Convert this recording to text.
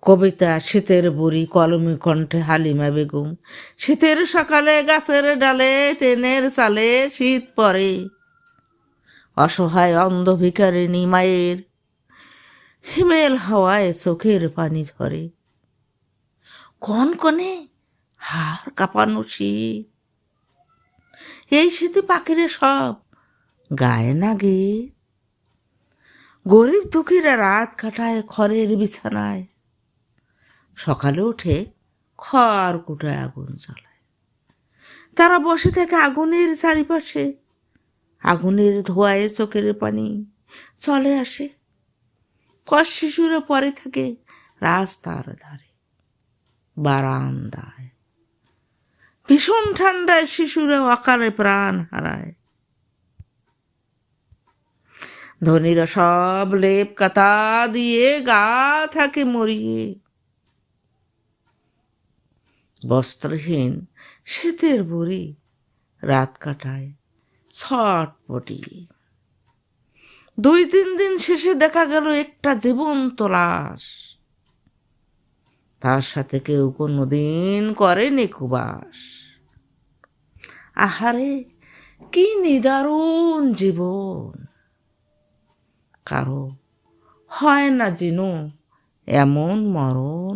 কবিতা শীতের বুড়ি, কলমি কণ্ঠে হালিমা বেগম। শীতের সকালে গাছের ডালে ট্রেনের চালে শীত পড়ে, অসহায় অন্ধ ভিখারিণী মায়ের হিমেল হাওয়ায় চোখের পানি ঝরে। কনকনে হাড় কাঁপানো শীত, এই শীতে পাখিরে সব গায়ে না গে। গরিব দুঃখীরা রাত কাটায় খড়ের বিছানায়, সকালে উঠে খড় কুটায় আগুন জ্বালায়। তারা বসে থাকে আগুনের চারিপাশে, আগুনের ধোঁয়ায় চোখের পানি চলে আসে। কষ শিশুরা পরে থাকে রাস্তার ধারে, বারান্দায়। ভীষণ ঠান্ডায় শিশুরা অকালে প্রাণ হারায়। ধনীরা সব লেপ কাতা দিয়ে গা থাকে মরিয়ে, বস্ত্রহীন শীতের বুড়ি রাত কাটায় ছটপটিয়ে। 2-3 দিন শেষে দেখা গেল একটা জীবন্ত লাশ, তার সাথে কেউ কোনোদিন করেনি কুবাস। আহারে কি নিদারুণ জীবন, কারো হয় না যেন এমন মরণ।